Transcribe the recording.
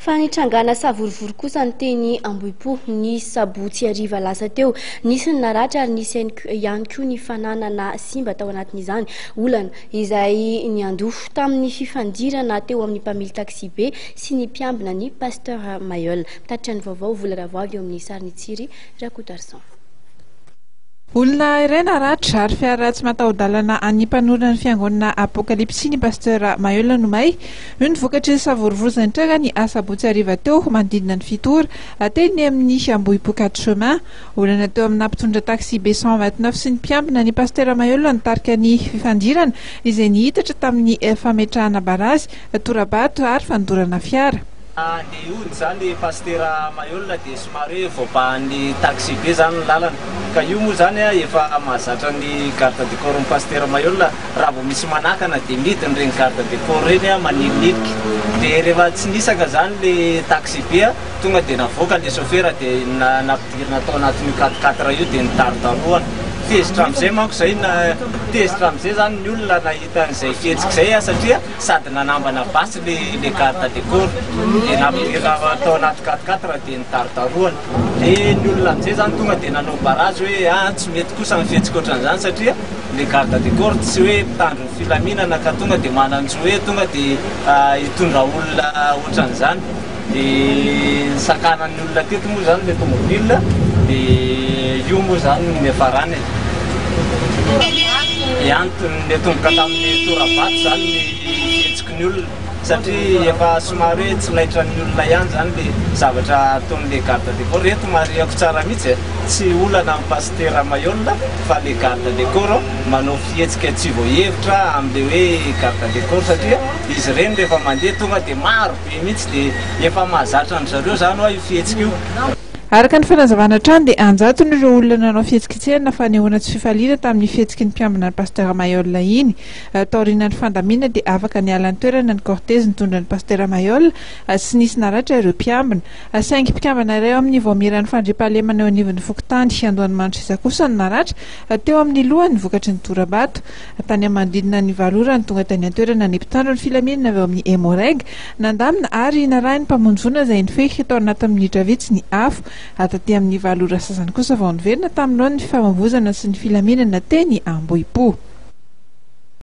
Fanitrangana savorivory kosa ny teny Ambohipo ny sabotsy hariva lasa teo. Nisy ny naratra ary nisy ihany koa ny fananana simba tao anatin'izany olana izay niandofo tamin'ny fifandirana teo amin'ny mpamily taxi be sy ny mpiambina ny pasteur Mayol. Mitatitra ny vaovao volana avy eo amin'ny sariny Tsiri Rakotarsan. Olona iray naratra ary fiara tsy mataho-dalana any mpanorona ny fiangonana Apokalipsy ny pasteur Mayol Nomay. Io ny vokatry ny savorivory izay nitranga ny asabotsy hariva teo manodidina ny fitory teny amin'ny Ambohipo 4 chemin. Olana teo amin'ny mpitondra taxi B 129 sy ny mpiambina ny pasteur Mayol nitarika ny fifandirana izay nihitatra tamin'ny fametrahana barazy, torabato ary fandorana fiara. Ny ody zany pasteur Mayol dia somary voapahan'ny taxi be zany ny lalana ka io moa zany efa mahazatra ny garde du corps ny pasteur Mayol raha vao misy manakana dia midiny regny garde du corps reny maniliniky dia rehefa tsy nisaka zany le taxi be tonga dia navoaka le chauffeur dia nampidirina tao anatin'ny 4x4 io dia nitarotaroana. Tezitra amin'izay manko zay tezitra amin'izay zany ny olona nahita an'izay fihetsika izay satria sady nanambana basy le garde du corps dia nampidirina tao anaty 4x4 dia nitarotaroana. Dia ny olona amin'izay zany tonga dia nanao barazy hoe tsy mety kosa ny fihetsika ohatran'izany satria le garde du corps tsy hoe mpitandro ny filaminana ka tonga dia mananjo hoe tonga dia hitondra olona ohatran'izany. Dia sakanan'ny olona teto moa zany le tomobile dia io moa zany ny farany antony tonga tamin'ny torabato zany ny fihetsiky ny olona satria efa somary hoe tsy laitra ny olona ihany zany le zavatra ataon'le garde du corps. Reto mariako tsara mihitsy tsy olana amin'ny pasteur Mayol fa le garde du corps manao fihetsika tsy voahevitra amin'le hoe garde du corps satria izy ireny rehefa mandeha tonga dia maro be mihitsy dia efa mahazatra ny zareo zany hoe io fihetsika io. Araka ny fanazavana trano dia anjatony ireo olona nanao fihetsika tsena fanehoana tsy fifaliana tamin'ny fihetsiky ny mpiambina ny pasteur Mayol iny. Taoriana ny fandamina dia afaka niala ny toerana ny cortège nitondra ny pasteur Mayol sy nisy naratra ireo mpiambina. Saingy mpikambana iray amin'ny voamiran'ny fandriampahalemana eo anivon'ny Fokotany Andohany Manitra kosa ny naratra teo amin'ny lohany vokatry ny torabato. Tany manodidina ny valorany tonga tany an-toerana ny mpitandro ny filaminana avy amin'ny Emoreg nandamina ary narahiny mpamonjona izay nifehy tao anaty minitra vitsy ny afo. Taty amin'ny valora sasany kosa vao niverina taminao ny fifamoivoizana sy ny filaminana teny Ambohipo.